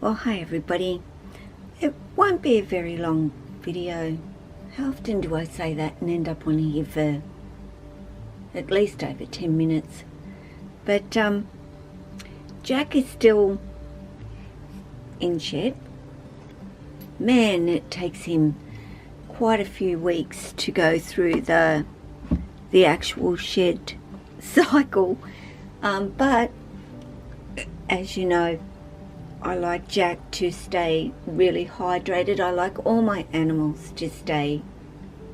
Well, hi everybody. It won't be a very long video. How often do I say that and end up on here for at least over 10 minutes? But Jack is still in shed. Man, it takes him quite a few weeks to go through the actual shed cycle. But as you know, I like Jack to stay really hydrated. I like all my animals to stay,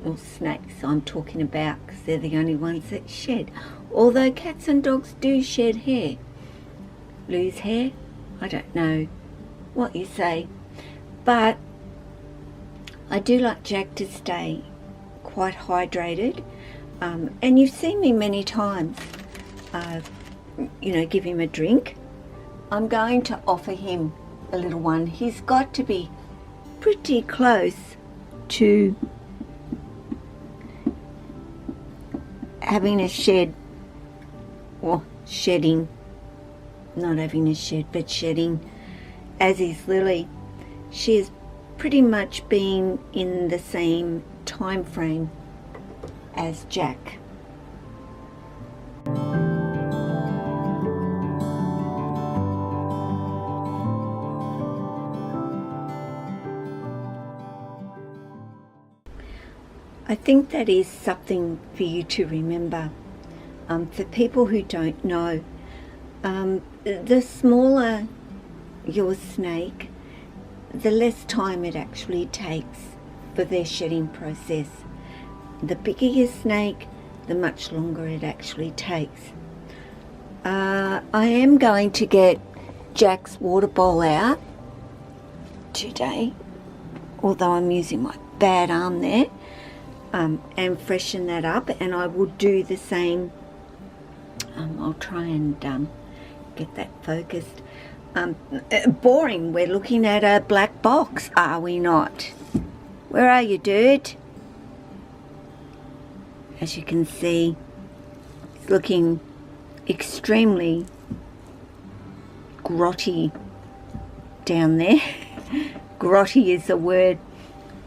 well, snakes I'm talking about, because they're the only ones that shed. Although cats and dogs do shed hair. Lose hair? I don't know what you say. But I do like Jack to stay quite hydrated. And you've seen me many times, give him a drink. I'm going to offer him a little one. He's got to be pretty close to having a shed, or shedding, not having a shed, but shedding, as is Lily. She has pretty much been in the same time frame as Jack. I think that is something for you to remember. For people who don't know, the smaller your snake, the less time it actually takes for their shedding process. The bigger your snake, the much longer it actually takes. I am going to get Jack's water bowl out today, although I'm using my bad arm there. And freshen that up, and I will do the same. I'll try and get that focused. Boring, we're looking at a black box, are we not? Where are you, dude? As you can see, it's looking extremely grotty down there. Grotty is a word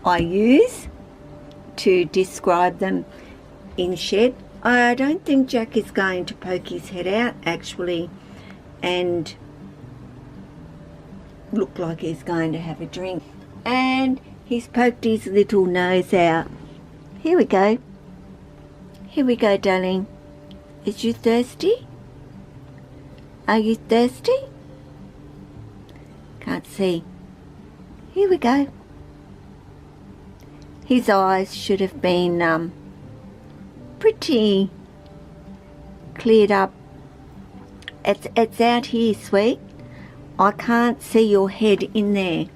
I use to describe them in shed. I don't think Jack is going to poke his head out actually and look like he's going to have a drink. And he's poked his little nose out. Here we go. Here we go, darling. Is you thirsty? Are you thirsty? Can't see. Here we go. His eyes should have been pretty cleared up. It's out here, sweet. I can't see your head in there.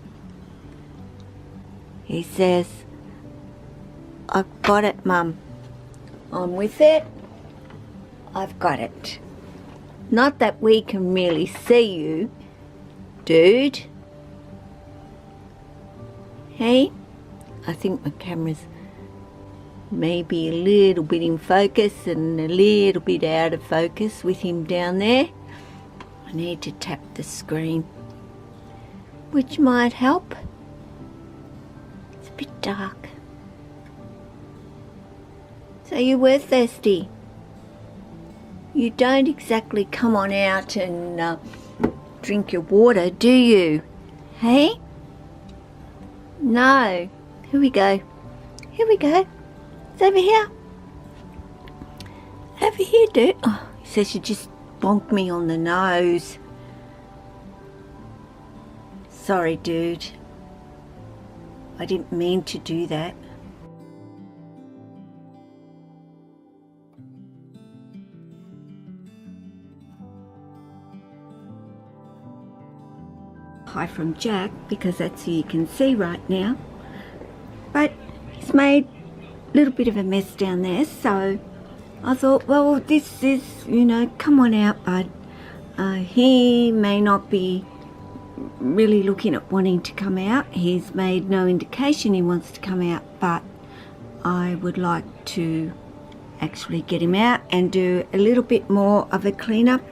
He says, I've got it, Mum. I'm with it. I've got it. Not that we can really see you, dude. Hey? I think my camera's maybe a little bit in focus and a little bit out of focus with him down there. I need to tap the screen, which might help. It's a bit dark. So you were thirsty. You don't exactly come on out and drink your water, do you? Hey? No. Here we go. Here we go. It's over here. Over here, dude. Oh, he says you just bonked me on the nose. Sorry, dude. I didn't mean to do that. Hi from Jack, because that's who you can see right now. But he's made a little bit of a mess down there, so I thought, well, this is, come on out, bud. He may not be really looking at wanting to come out. He's made no indication he wants to come out, but I would like to actually get him out and do a little bit more of a cleanup.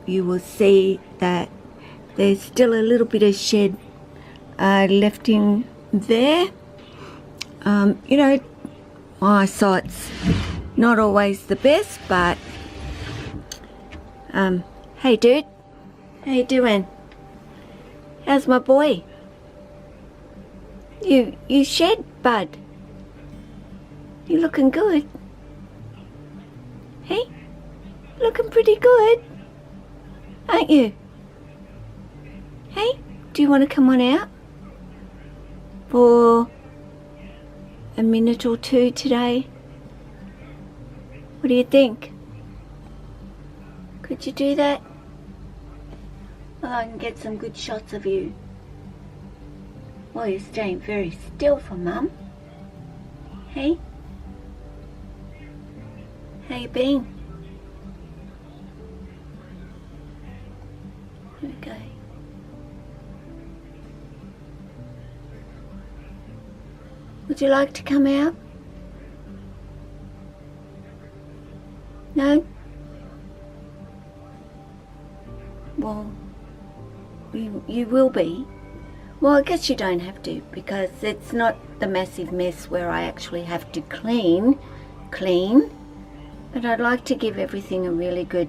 You will see that there's still a little bit of shed left in there. You know, my eyesight's not always the best, but hey dude, how you doing? How's my boy? You shed, bud? You looking good? Hey, looking pretty good, aren't you? Hey, do you want to come on out for a minute or two today? What do you think? Could you do that? Well, I can get some good shots of you. Well, you're staying very still for Mum. Hey? How you been? Okay. Would you like to come out? No? Well, you will be. Well, I guess you don't have to, because it's not the massive mess where I actually have to clean. But I'd like to give everything a really good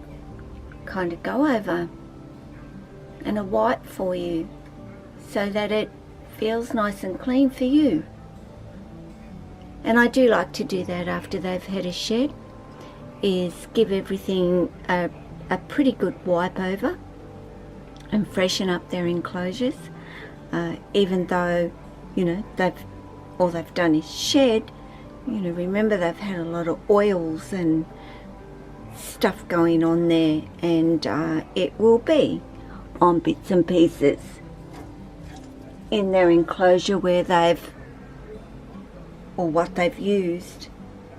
kind of go over and a wipe for you, so that it feels nice and clean for you. And I do like to do that after they've had a shed, is give everything a pretty good wipe over and freshen up their enclosures. Even though, you know, all they've done is shed, you know, remember they've had a lot of oils and stuff going on there, and it will be on bits and pieces in their enclosure where what they've used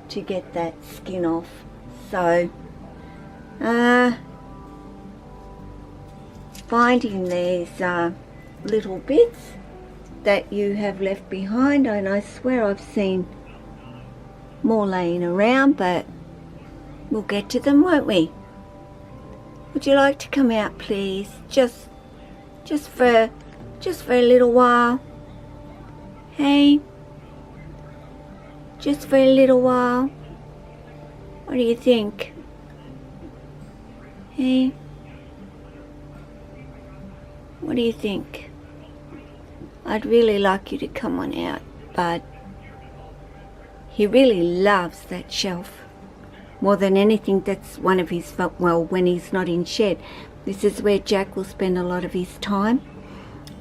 to get that skin off. So finding these little bits that you have left behind, and I swear I've seen more laying around, but we'll get to them, won't we? Would you like to come out, please? Just for a little while. Hey, just for a little while. What do you think? Hey, what do you think? I'd really like you to come on out, but he really loves that shelf more than anything. That's one of his, well, when he's not in shed, this is where Jack will spend a lot of his time.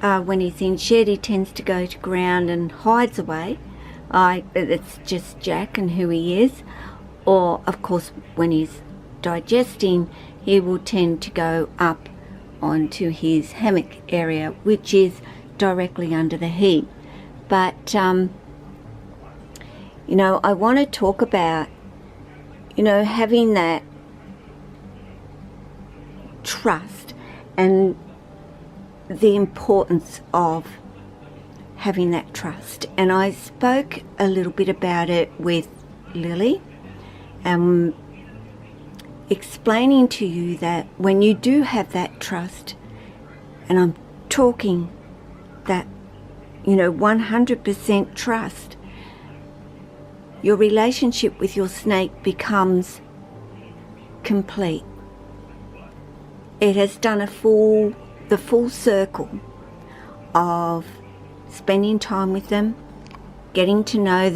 When he's in shed, he tends to go to ground and hides away. It's just Jack and who he is. Or, of course, when he's digesting, he will tend to go up onto his hammock area, which is directly under the heat. But you know, I want to talk about, you know, having that trust and the importance of having that trust. And I spoke a little bit about it with Lily, explaining to you that when you do have that trust, and I'm talking that, you know, 100% trust, your relationship with your snake becomes complete. It has done the full circle of spending time with them, getting to know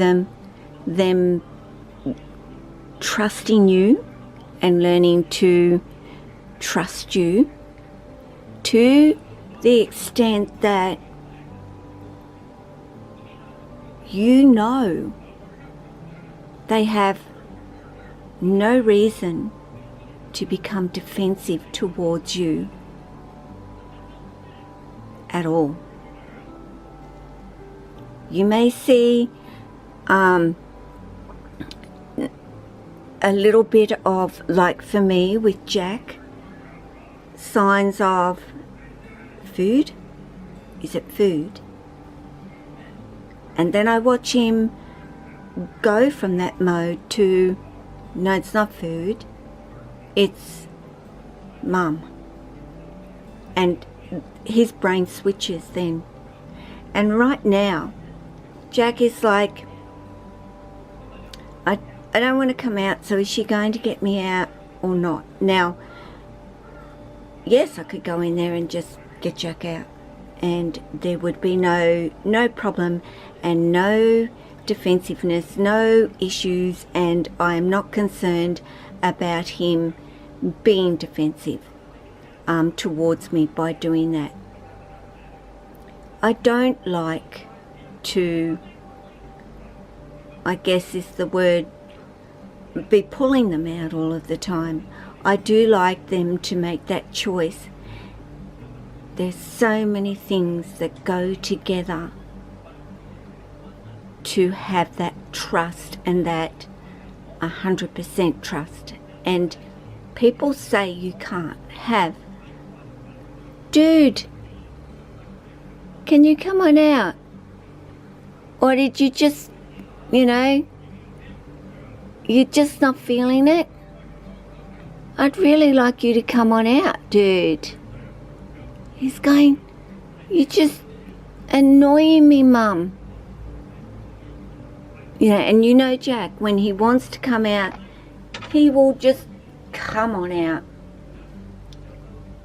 them trusting you and learning to trust you to the extent that you know they have no reason to become defensive towards you at all. You may see a little bit of, like for me with Jack, signs of food? Is it food? And then I watch him go from that mode to, no, it's not food, it's mum. And his brain switches then. And right now, Jack is like, I don't want to come out, so is she going to get me out or not? Now, yes, I could go in there and just get Jack out, and there would be no problem and no defensiveness, no issues, and I am not concerned about him being defensive towards me by doing that. I don't like to, I guess is the word, be pulling them out all of the time. I do like them to make that choice. There's so many things that go together to have that trust, and that 100% trust. And people say you can't have. Dude, can you come on out? Or did you just, you're just not feeling it? I'd really like you to come on out, dude. He's going, you're just annoying me, Mum. And Jack, when he wants to come out, he will just come on out.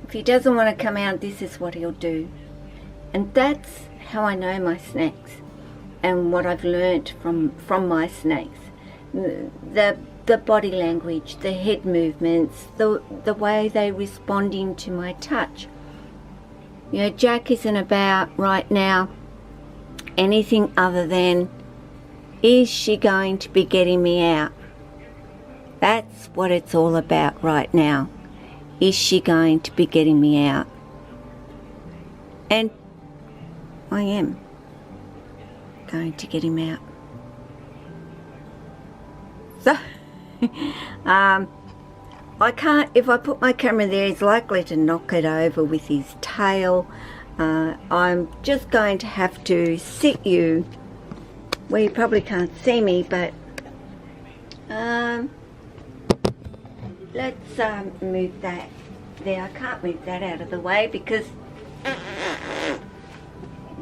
If he doesn't want to come out, this is what he'll do. And that's how I know my snakes, and what I've learnt from my snakes. The body language, the head movements, the way they responding to my touch. Jack isn't about right now anything other than, is she going to be getting me out? That's what it's all about right now. Is she going to be getting me out? And I am going to get him out. So, I can't, if I put my camera there, he's likely to knock it over with his tail. I'm just going to have to sit you where you probably can't see me, but let's move that there. I can't move that out of the way because,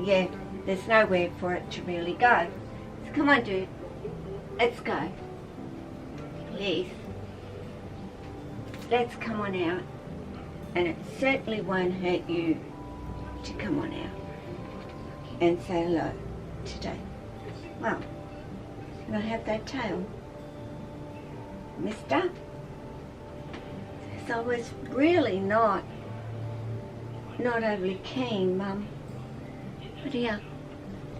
yeah, there's nowhere for it to really go. So come on, dude, let's go. Please, let's come on out, and it certainly won't hurt you to come on out and say hello today. Well, can I have that tail, mister? So I was really not overly keen, Mum. But here,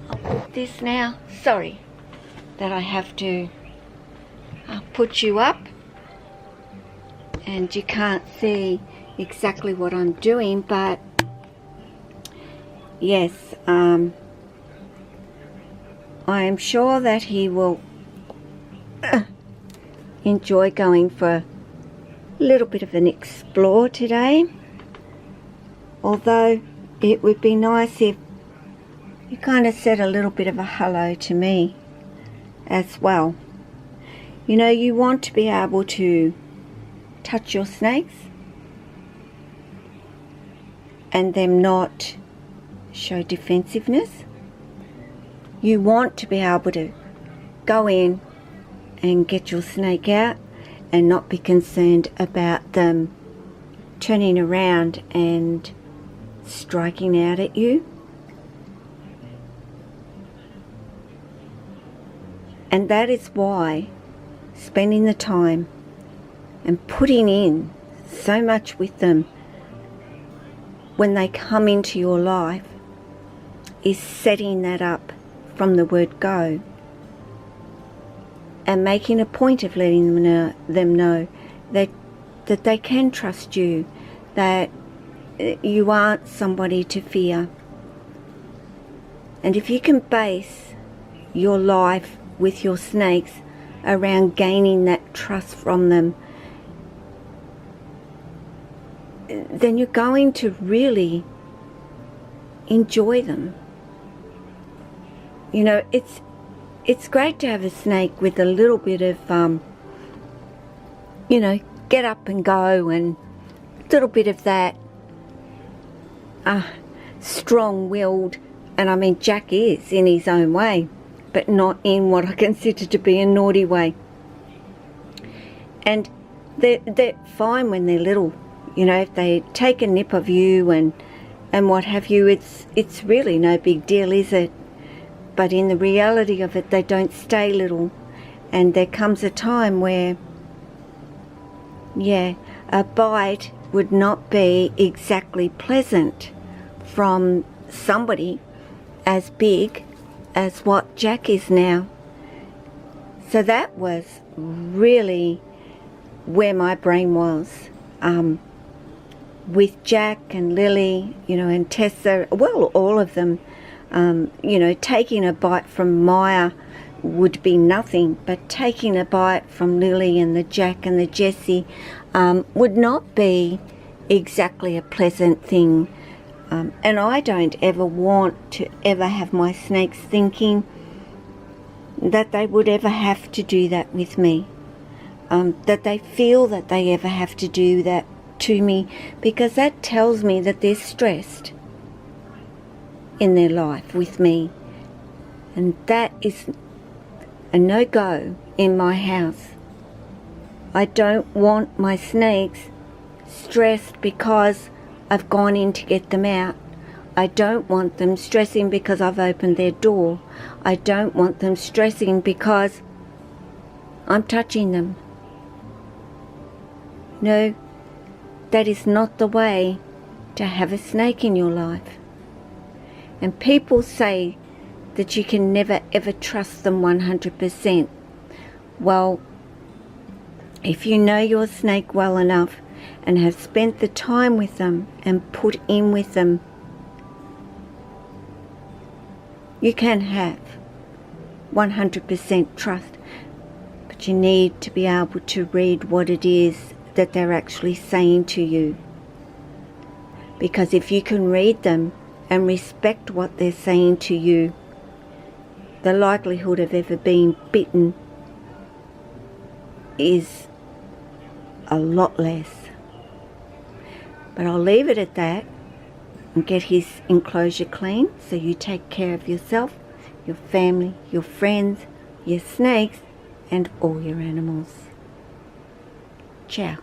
I'll put this now. Sorry that I have to put you up and you can't see exactly what I'm doing, but yes, I am sure that he will enjoy going for a little bit of an explore today. Although it would be nice if you kind of said a little bit of a hello to me as well. You want to be able to touch your snakes and them not show defensiveness. You want to be able to go in and get your snake out and not be concerned about them turning around and striking out at you. And that is why spending the time and putting in so much with them when they come into your life is setting that up from the word go and making a point of letting them know that they can trust you, that you aren't somebody to fear. And if you can base your life with your snakes around gaining that trust from them, then you're going to really enjoy them. You know, it's great to have a snake with a little bit of, you know, get up and go, and a little bit of that strong-willed, and I mean Jack is in his own way, but not in what I consider to be a naughty way. And they're fine when they're little. You know, if they take a nip of you and what have you, it's really no big deal, is it? But in the reality of it, they don't stay little, and there comes a time where, yeah, a bite would not be exactly pleasant from somebody as big as what Jack is now. So that was really where my brain was, with Jack and Lily, you know, and Tessa, well, all of them. You know, taking a bite from Maya would be nothing, but taking a bite from Lily and the Jack and the Jessie would not be exactly a pleasant thing. And I don't ever want to ever have my snakes thinking that they would ever have to do that with me, that they feel that they ever have to do that to me, because that tells me that they're stressed in their life with me, and that is a no-go in my house. I don't want my snakes stressed because I've gone in to get them out. I don't want them stressing because I've opened their door. I don't want them stressing because I'm touching them. No, that is not the way to have a snake in your life. And people say that you can never ever trust them 100%. Well, if you know your snake well enough and have spent the time with them and put in with them, you can have 100% trust. But you need to be able to read what it is that they're actually saying to you. Because if you can read them and respect what they're saying to you, the likelihood of ever being bitten is a lot less. But I'll leave it at that and get his enclosure clean, so you take care of yourself, your family, your friends, your snakes, and all your animals. Ciao.